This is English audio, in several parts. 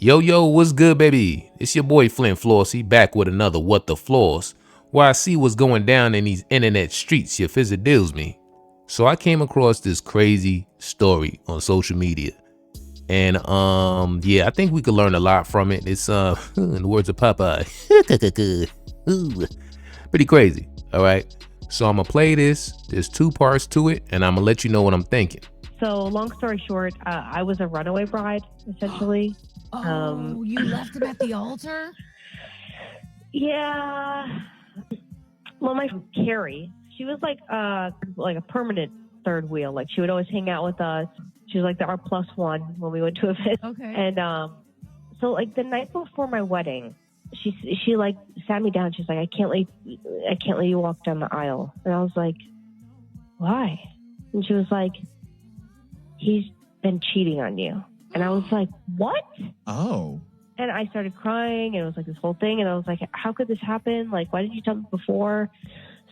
Yo, what's good, baby? It's your boy Flint Flossy back with another What the Floss, where I see what's going down in these internet streets. Your visit deals me. So I came across this crazy story on social media. And yeah, I think we could learn a lot from it. It's in the words of Popeye. Pretty crazy. All right. So I'm gonna play this. There's two parts to it, and I'm gonna let you know what I'm thinking. So, long story short, I was a runaway bride, essentially. You left him at the altar? Yeah. Well, my friend Carrie, she was like a permanent third wheel. Like, she would always hang out with us. She was like the R+1 when we went to event. Okay. And so like the night before my wedding, she like sat me down. She's like, I can't let you walk down the aisle. And I was like, why? And she was like, he's been cheating on you. And I was like, what? Oh. And I started crying, and it was like this whole thing. And I was like, how could this happen? Like, why didn't you tell me before?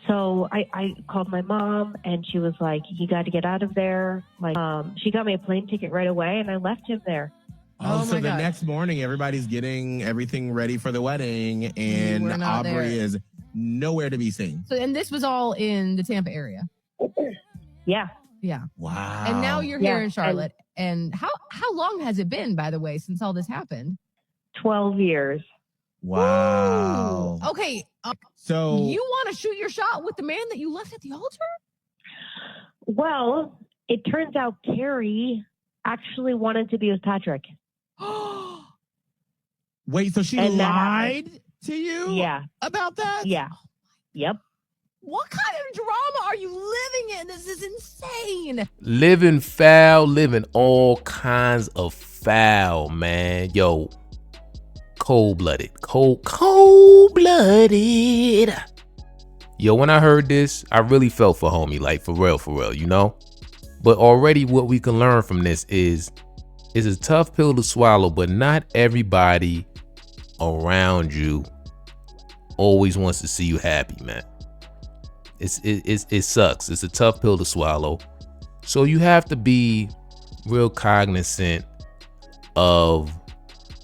So I called my mom, and she was like, you got to get out of there. Like, she got me a plane ticket right away, and I left him there. Oh, so my the God. next morning, everybody's getting everything ready for the wedding, and were not Aubrey there. is nowhere to be seen. So, and this was all in the Tampa area. Yeah. Yeah. Wow. And now you're here Yeah, in Charlotte. And how long has it been, by the way, since all this happened? 12 years. Wow. Ooh. Okay. So You want to shoot your shot with the man that you left at the altar? Well, it turns out Carrie actually wanted to be with Patrick. wait, so she And that lied to you Yeah. about that? Yeah. Yep. What kind of drama are you living in? This is insane. Living foul, living all kinds of foul, man. Yo, cold-blooded. Cold-blooded. Yo, when I heard this, I really felt for homie, like for real, you know? But already what we can learn from this is it's a tough pill to swallow, but not everybody around you always wants to see you happy, man. It sucks. It's a tough pill to swallow. So you have to be real cognizant of,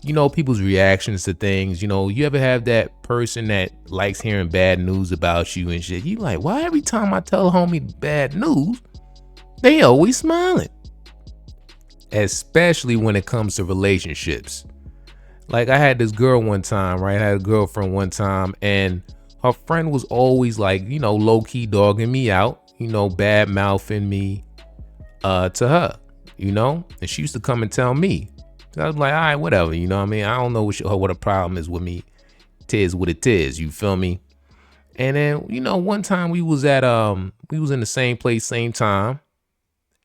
you know, people's reactions to things. You know, you ever have that person that likes hearing bad news about you and shit? You like, why every time I tell homie bad news, they always smiling? Especially when it comes to relationships. Like I had this girl one time, right? I had a girlfriend one time, and her friend was always like, you know, low key dogging me out, you know, bad mouthing me to her, you know, and she used to come and tell me. So I was like, all right, whatever, you know what I mean? I don't know what a problem is with me. Tis what it is, you feel me? And then, you know, one time we was in the same place, same time,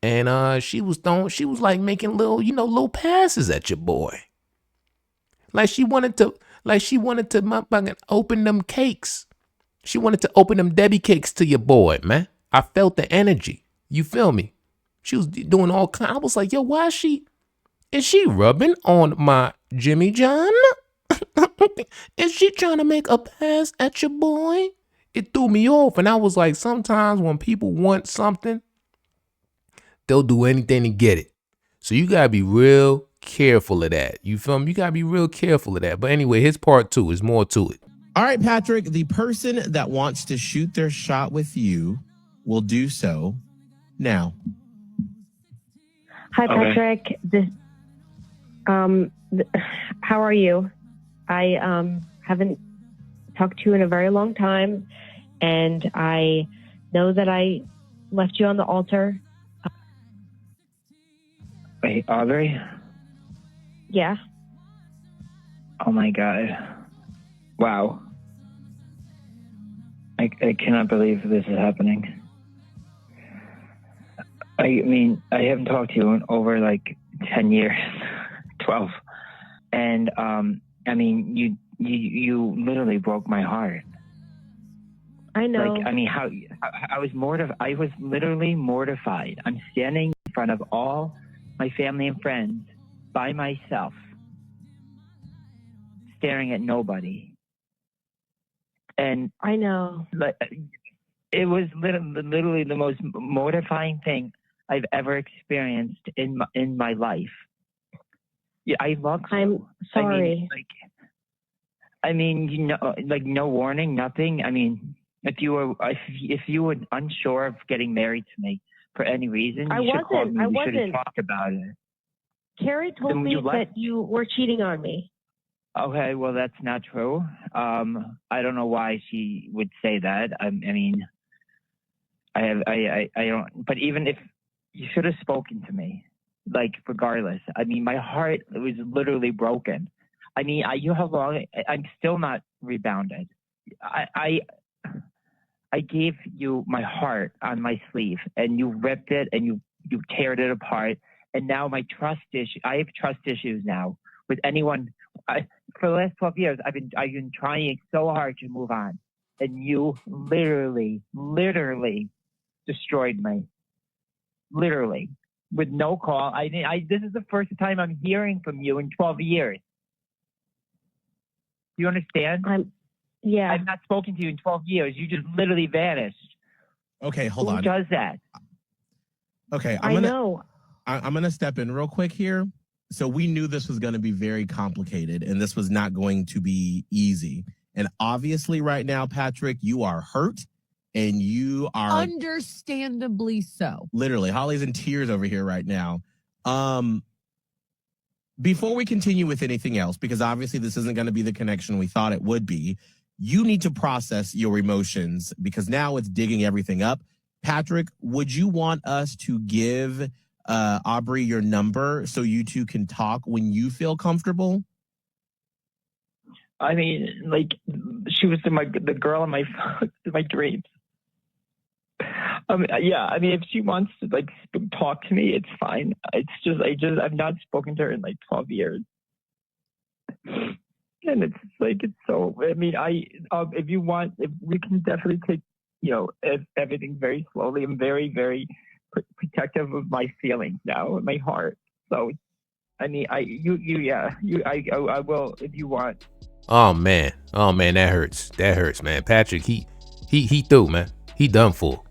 and she was like making little passes at your boy. Like she wanted to motherfucking open them cakes. She wanted to open them Debbie cakes to your boy, man. I felt the energy. You feel me? She was doing all kind. I was like, yo, why is she rubbing on my Jimmy John? Is she trying to make a pass at your boy? It threw me off, and I was like, sometimes when people want something, they'll do anything to get it. So you gotta be real careful of that. You feel me? You gotta be real careful of that. But anyway, here's part 2. There's more to it. All right, Patrick, the person that wants to shoot their shot with you will do so now. Hi, Patrick. How are you? I haven't talked to you in a very long time, and I know that I left you on the altar. Wait, Aubrey? Yeah. Oh my God. Wow. I cannot believe this is happening. I mean, I haven't talked to you in over like 10 years, 12. And, I mean, you literally broke my heart. I know. Like, I mean, I was mortified. I was literally mortified. I'm standing in front of all my family and friends by myself, staring at nobody. And I know. It was literally the most mortifying thing I've ever experienced in my life. Yeah, I love you. I'm sorry. I mean, you know, like no warning, nothing. I mean, if you were unsure of getting married to me for any reason, you should have called me. We should have talked about it. Carrie told Then me you left. that you were cheating on me. Okay, well, that's not true. I don't know why she would say that. I mean, I don't. But even if you should have spoken to me, like regardless. I mean, my heart was literally broken. I mean, you how long? I'm still not rebounded. I gave you my heart on my sleeve, and you ripped it and you teared it apart. And now my trust issue. I have trust issues now with anyone. For the last 12 years, I've been trying so hard to move on, and you literally destroyed me. Literally, with no call. This is the first time I'm hearing from you in 12 years. Do you understand? Yeah. I've not spoken to you in 12 years. You just literally vanished. Okay, hold on. Who does that? Okay, I know. I'm gonna step in real quick here. So we knew this was going to be very complicated, and this was not going to be easy. And obviously, right now, Patrick, you are hurt, and you are understandably so. Literally, Holly's in tears over here right now. Before we continue with anything else, because obviously this isn't going to be the connection we thought it would be, you need to process your emotions because now it's digging everything up. Patrick, would you want us to give Aubrey your number so you two can talk when you feel comfortable? I mean, like, she was the girl in my dreams. Yeah, I mean, if she wants to like talk to me, it's fine. It's just I've not spoken to her in like 12 years, and it's like it's so. I mean, if you want, if we can definitely take everything very slowly. I'm very very protective of my feelings now, my heart. So, I mean, I will if you want. Oh man, that hurts, man. Patrick, he through, man. He done for.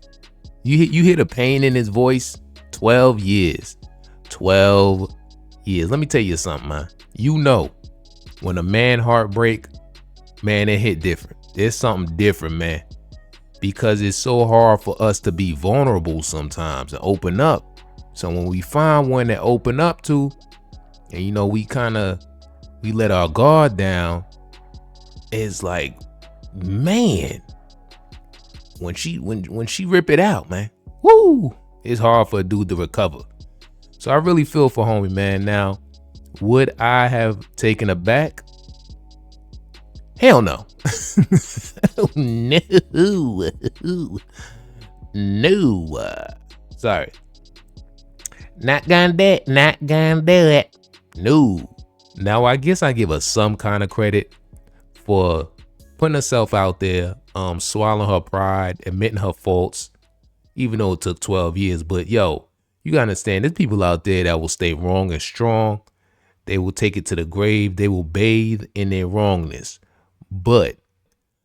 You hear the pain in his voice? 12 years. 12 years. Let me tell you something, man. You know, when a man heartbreak, man, it hit different. There's something different, man. Because it's so hard for us to be vulnerable sometimes and open up. So when we find one that open up to, and we let our guard down, it's like, man, when she rip it out, man, woo, it's hard for a dude to recover. So I really feel for homie, man. Now, would I have taken it back? Hell no. No. Sorry. Not gonna do it. No. Now, I guess I give her some kind of credit for putting herself out there, swallowing her pride, admitting her faults, even though it took 12 years. But yo, you gotta understand, there's people out there that will stay wrong and strong. They will take it to the grave. They will bathe in their wrongness. But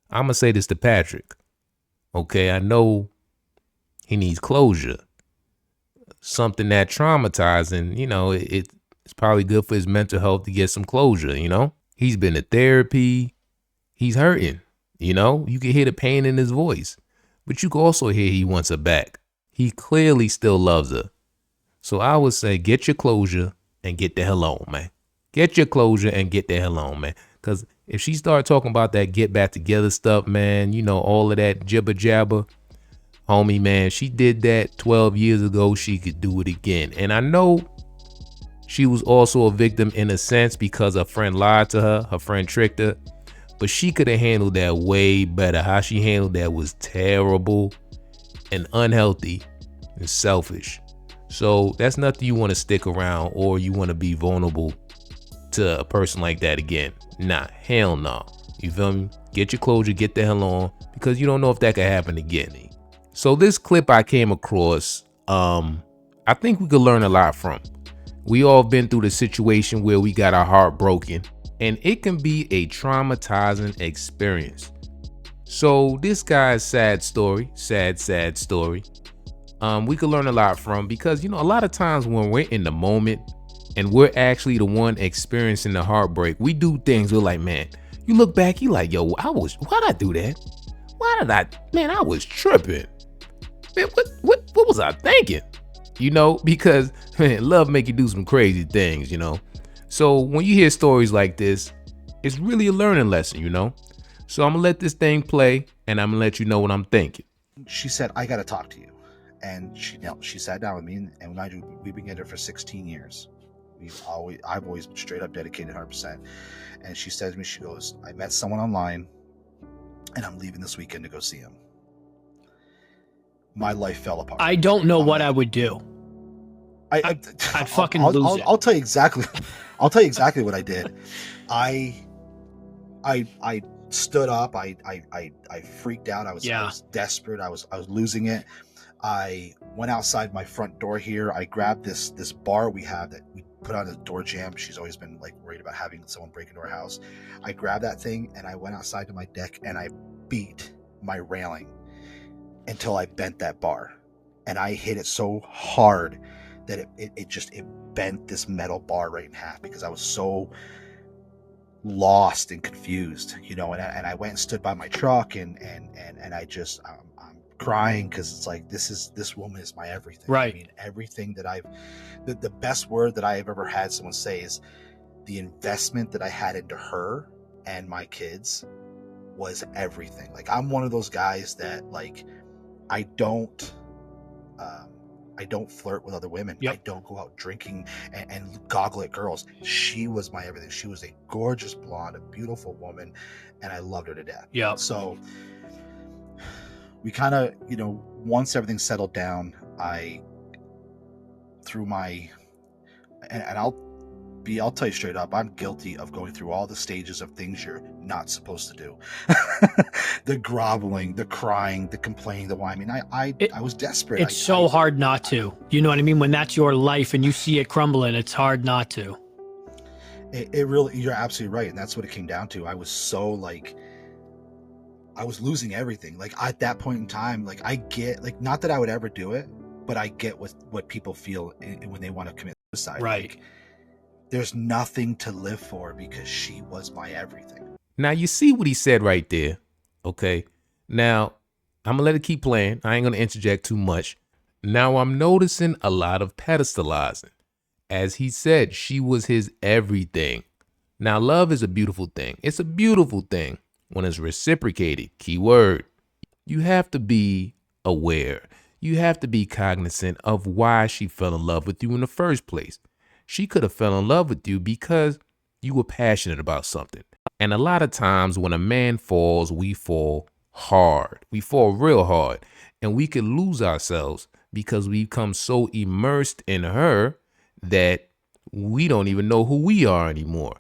I'm gonna say this to Patrick. Okay, I know he needs closure. Something that traumatizing, it's probably good for his mental health to get some closure, He's been to therapy. He's hurting, you can hear the pain in his voice, but you can also hear he wants her back. He clearly still loves her. So I would say get your closure and get the hell on, man. Get your closure and get the hell on, man. Because if she started talking about that get back together stuff, man, all of that jibber jabber, homie, man, she did that 12 years ago. She could do it again. And I know she was also a victim in a sense because her friend lied to her. Her friend tricked her. But she could have handled that way better. How she handled that was terrible and unhealthy and selfish. So that's nothing you want to stick around or you want to be vulnerable to a person like that again. Nah, hell no. You feel me? Get your closure, get the hell on, because you don't know if that could happen again. So this clip I came across, I think we could learn a lot from. We all been through the situation where we got our heart broken. And it can be a traumatizing experience. So this guy's sad story, sad story, we could learn a lot from because, a lot of times when we're in the moment, and we're actually the one experiencing the heartbreak, we do things, we're like, man, you look back, you like, yo, why'd I do that? Man, I was tripping. Man, what was I thinking? You know, because man, love make you do some crazy things, you know. So when you hear stories like this, it's really a learning lesson, you know. So I'm gonna let this thing play, and I'm gonna let you know what I'm thinking. She said, I gotta talk to you. And she sat down with me, and we've been together for 16 years. I've always been straight up dedicated 100%. And she said to me, she goes, I met someone online, and I'm leaving this weekend to go see him. My life fell apart. I don't know what I would do. I'd fucking lose it. I'll tell you exactly. I'll tell you exactly what I did. I stood up. I freaked out. I was desperate. I was losing it. I went outside my front door here. I grabbed this bar we have that we put on a door jamb. She's always been like worried about having someone break into her house. I grabbed that thing and I went outside to my deck and I beat my railing until I bent that bar. And I hit it so hard that it bent this metal bar right in half because I was so lost and confused, you know. And I went and stood by my truck and I just I'm crying because it's like this woman is my everything. Right. I mean, everything that the best word that I have ever had someone say is the investment that I had into her and my kids was everything. Like, I'm one of those guys that, like, I don't flirt with other women. Yep. I don't go out drinking and goggle at girls. She was my everything. She was a gorgeous blonde, a beautiful woman, and I loved her to death. Yeah. So we kind of, you know, once everything settled down, I threw my, and I'll tell you straight up, I'm guilty of going through all the stages of things you're not supposed to do. The groveling, the crying, the complaining, the whining. I was desperate. It's so hard not to. You know what I mean? When that's your life and you see it crumbling, it's hard not to. It really, you're absolutely right. And that's what it came down to. I was so, like, I was losing everything. Like, at that point in time, like, I get, like, not that I would ever do it, but I get what people feel when they want to commit suicide. Right. Like, there's nothing to live for because she was my everything. Now, you see what he said right there, okay? Now, I'm going to let it keep playing. I ain't going to interject too much. Now, I'm noticing a lot of pedestalizing. As he said, she was his everything. Now, love is a beautiful thing. It's a beautiful thing when it's reciprocated. Key word. You have to be aware. You have to be cognizant of why she fell in love with you in the first place. She could have fell in love with you because you were passionate about something. And a lot of times when a man falls, we fall hard. We fall real hard. And we can lose ourselves because we become so immersed in her that we don't even know who we are anymore.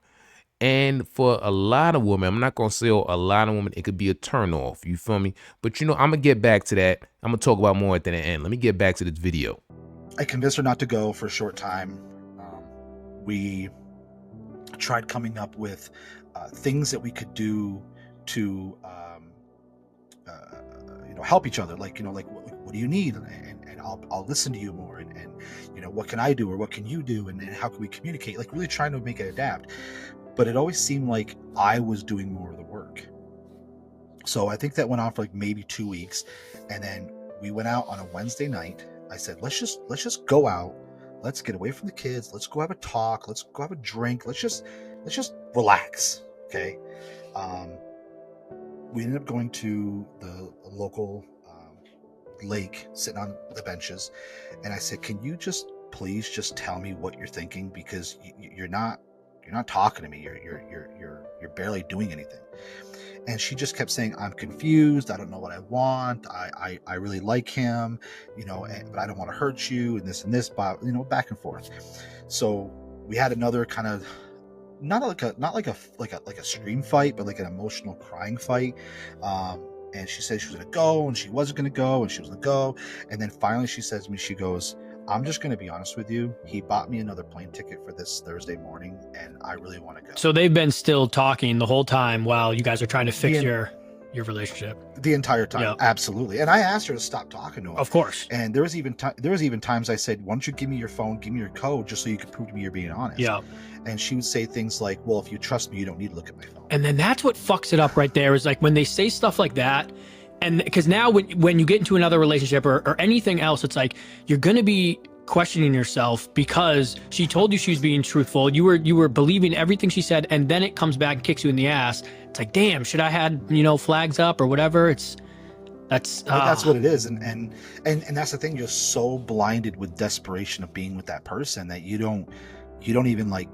And for a lot of women, I'm not going to say a lot of women, it could be a turnoff. You feel me? But, you know, I'm going to get back to that. I'm going to talk about more at the end. Let me get back to this video. I convinced her not to go for a short time. We tried coming up with things that we could do to, help each other. Like, like what do you need? And I'll listen to you more. And what can I do or what can you do? And how can we communicate? Like, really trying to make it adapt. But it always seemed like I was doing more of the work. So I think that went on for like maybe 2 weeks. And then we went out on a Wednesday night. I said, let's just go out. Let's get away from the kids. Let's go have a talk. Let's go have a drink. Let's just relax. Okay. We ended up going to the local lake, sitting on the benches. And I said, can you please tell me what you're thinking? Because you're not talking to me. You're barely doing anything. And she just kept saying, I'm confused. I don't know what I want. I really like him, but I don't want to hurt you and this, but, back and forth. So we had another kind of, not like a scream fight, but like an emotional crying fight. And she said she was going to go and she wasn't going to go and she was going to go. And then finally she says to me, she goes, I'm just going to be honest with you. He bought me another plane ticket for this Thursday morning, and I really want to go. So they've been still talking the whole time while you guys are trying to fix your your relationship. The entire time. Yeah. Absolutely. And I asked her to stop talking to him. Of course. And there was even times I said, why don't you give me your phone, give me your code, just so you can prove to me you're being honest. Yeah. And she would say things like, well, if you trust me, you don't need to look at my phone. And then that's what fucks it up right there, is like when they say stuff like that. And because now when you get into another relationship or anything else, it's like you're going to be questioning yourself because she told you she was being truthful. You were believing everything she said, and then it comes back and kicks you in the ass. It's like, damn, should I had, flags up or whatever? That's what it is. And that's the thing. You're so blinded with desperation of being with that person that you don't even like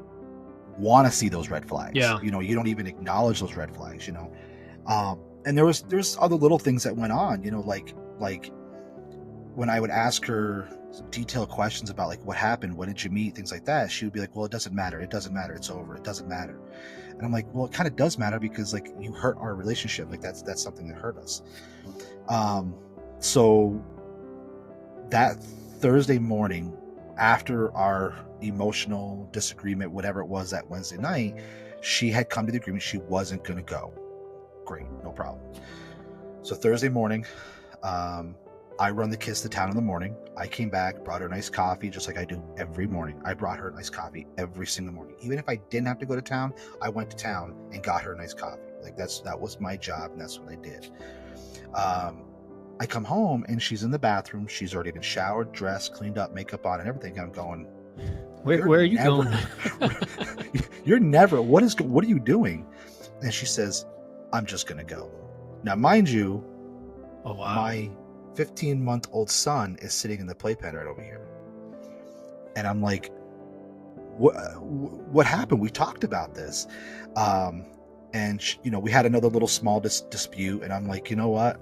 want to see those red flags. Yeah. You don't even acknowledge those red flags, and there's other little things that went on, like when I would ask her detailed questions about like what happened, when did you meet, things like that, she would be like, well, it doesn't matter, it's over, it doesn't matter. And I'm like, well, it kind of does matter, because like you hurt our relationship, like that's something that hurt us. So that Thursday morning, after our emotional disagreement, whatever it was, that Wednesday night, she had come to the agreement she wasn't going to go. Great, no problem. So Thursday morning, I run the kids to town in the morning. I came back, brought her a nice coffee, just like I do every morning. I brought her a nice coffee every single morning. Even if I didn't have to go to town, I went to town and got her a nice coffee. Like that was my job, and that's what I did. I come home and she's in the bathroom. She's already been showered, dressed, cleaned up, makeup on, and everything. I'm going, where are you going? You're never. What are you doing? And she says, I'm just gonna go. Now, mind you, oh wow, my 15-month-old son is sitting in the playpen right over here, and I'm like, what happened? We talked about this, and she, we had another little small dispute, and I'm like, you know what?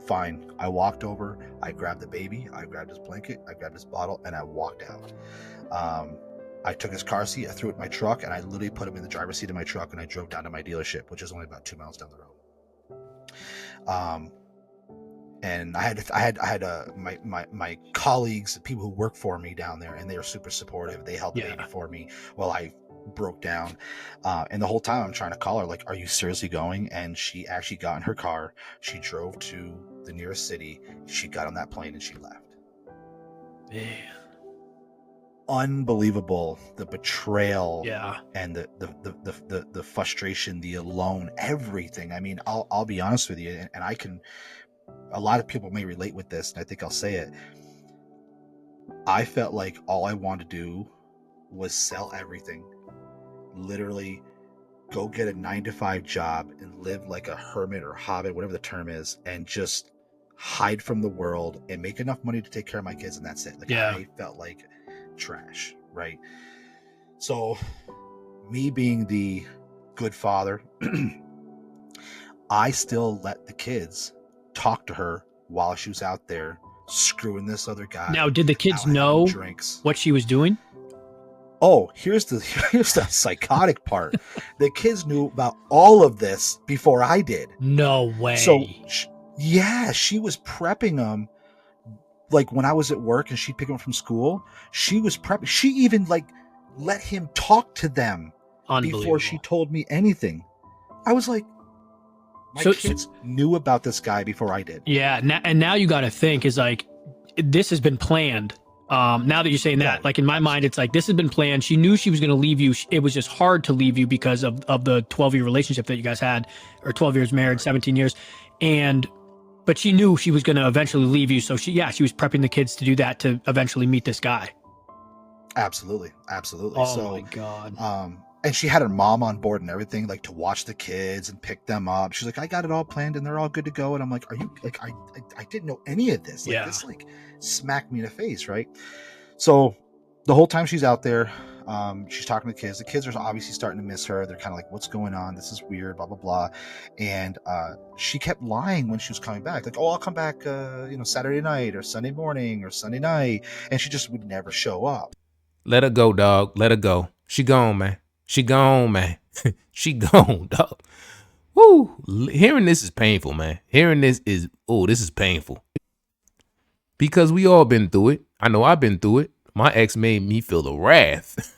Fine. I walked over, I grabbed the baby, I grabbed his blanket, I grabbed his bottle, and I walked out. I took his car seat, I threw it in my truck, and I literally put him in the driver's seat of my truck, and I drove down to my dealership, which is only about 2 miles down the road. And I had my colleagues, the people who work for me down there, and they are super supportive. They held the baby for me while I broke down. And the whole time I'm trying to call her, like, are you seriously going? And she actually got in her car. She drove to the nearest city. She got on that plane and she left. Man. Unbelievable, the betrayal, and the frustration, the alone, everything. I mean, I'll be honest with you, and I can. A lot of people may relate with this, and I think I'll say it. I felt like all I wanted to do was sell everything, literally go get a 9-to-5 job and live like a hermit or hobbit, whatever the term is, and just hide from the world and make enough money to take care of my kids, and that's it. Like, I felt like trash, right? So me being the good father, I still let the kids talk to her while she was out there screwing this other guy. Now, did the kids know what she was doing? Oh, here's the psychotic part. The kids knew about all of this before I did. No way. So she was prepping them. Like when I was at work and she'd pick them up from school, she was prepping. She even like let him talk to them before she told me anything. I was like, my kids knew about this guy before I did. Yeah, and now you got to think is like, this has been planned. Now that you're saying that, like in my mind, it's like this has been planned. She knew she was going to leave you. It was just hard to leave you because of the 12-year relationship that you guys had, or 12 years married, 17 years, but she knew she was going to eventually leave you. So she was prepping the kids to do that, to eventually meet this guy. Absolutely. Oh my God. And she had her mom on board and everything, like to watch the kids and pick them up. She's like, I got it all planned and they're all good to go. And I'm like, are you like, I didn't know any of this. Like, this like smacked me in the face. Right. So the whole time she's out there, she's talking to the kids. The kids are obviously starting to miss her. They're kind of like, what's going on? This is weird, blah, blah, blah. And she kept lying when she was coming back. Like, oh, I'll come back, Saturday night or Sunday morning or Sunday night. And she just would never show up. Let her go, dog. Let her go. She gone, man. She gone, man. She gone, dog. Woo. Hearing this is painful, man. Hearing this is painful. Because we all been through it. I know I've been through it. My ex made me feel the wrath,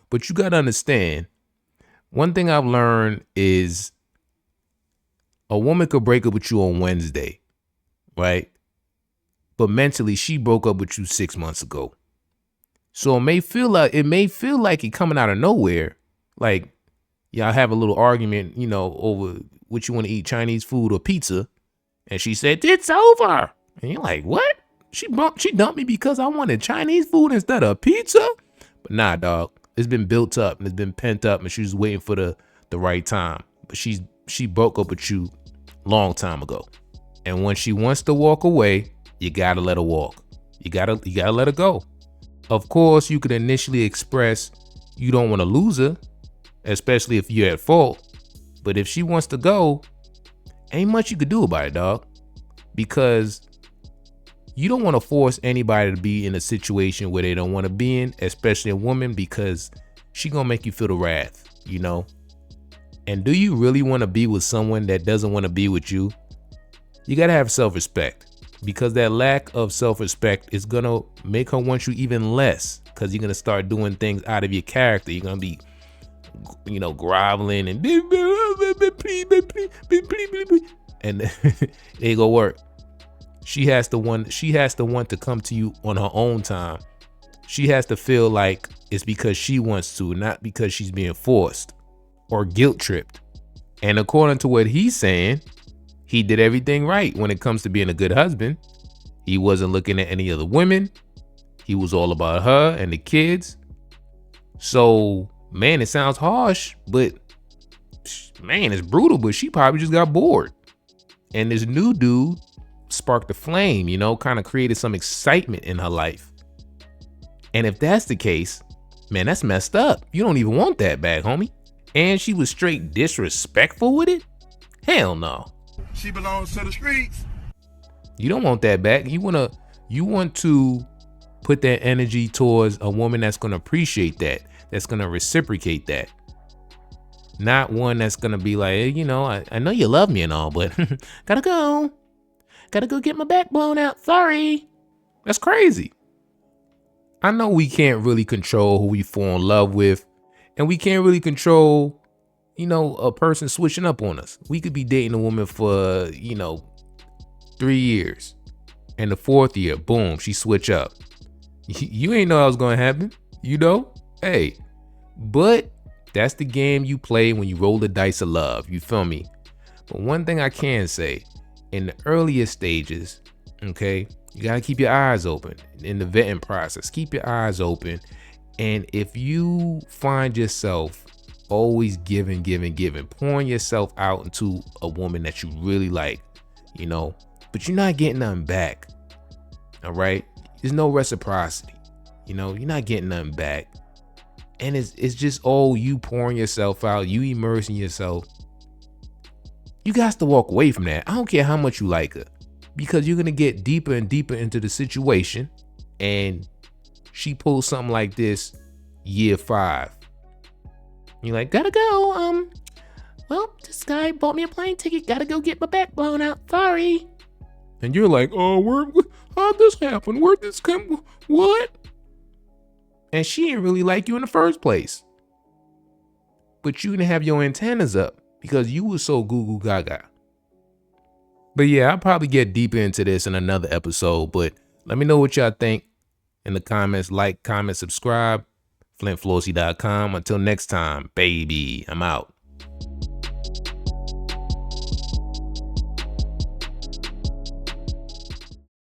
but you got to understand, one thing I've learned is A woman could break up with you on Wednesday, right? But mentally, she broke up with you 6 months ago. So it may feel like it coming out of nowhere. Like y'all have a little argument, over what you want to eat, Chinese food or pizza. And she said, it's over. And you're like, what? She dumped me because I wanted Chinese food instead of pizza? But nah, dog. It's been built up and it's been pent up and she was waiting for the right time. But she broke up with you long time ago. And when she wants to walk away, you gotta let her walk. You gotta let her go. Of course, you could initially express you don't want to lose her, especially if you're at fault. But if she wants to go, ain't much you could do about it, dog. Because you don't want to force anybody to be in a situation where they don't want to be in, especially a woman, because she gonna make you feel the wrath, And do you really want to be with someone that doesn't want to be with you? You gotta have self-respect, because that lack of self-respect is gonna make her want you even less, because you're gonna start doing things out of your character. You're gonna be, groveling and and it ain't gonna work. She has to want to come to you on her own time. She has to feel like it's because she wants to, not because she's being forced or guilt tripped. And according to what he's saying, he did everything right when it comes to being a good husband. He wasn't looking at any other women. He was all about her and the kids. So, man, it sounds harsh, but man, it's brutal, but she probably just got bored. And this new dude sparked a flame, kind of created some excitement in her life. And if that's the case, man, that's messed up. You don't even want that back, homie. And she was straight disrespectful with it? Hell no. She belongs to the streets. You don't want that back. You want to put that energy towards a woman that's going to appreciate that, that's going to reciprocate that. Not one that's going to be like, hey, I know you love me and all, but gotta go get my back blown out. Sorry. That's crazy. I know we can't really control who we fall in love with, and we can't really control, a person switching up on us. We could be dating a woman for, 3 years, and the 4th year, boom, she switch up. You ain't know that was going to happen, Hey, but that's the game you play when you roll the dice of love. You feel me? But one thing I can say, in the earlier stages, okay, you got to keep your eyes open in the vetting process. Keep your eyes open. And if you find yourself always giving, pouring yourself out into a woman that you really like, but you're not getting nothing back. All right. There's no reciprocity. You're not getting nothing back. And it's just all you pouring yourself out, you immersing yourself. You got to walk away from that. I don't care how much you like her, because you're going to get deeper and deeper into the situation. And she pulls something like this year 5. You're like, gotta go. Well, this guy bought me a plane ticket. Gotta go get my back blown out. Sorry. And you're like, oh, how'd this happen? Where'd this come? What? And she didn't really like you in the first place. But you didn't have your antennas up because you were so goo goo gaga. But yeah, I'll probably get deeper into this in another episode. But let me know what y'all think in the comments. Like, comment, subscribe. FlintFlossy.com. Until next time, baby, I'm out.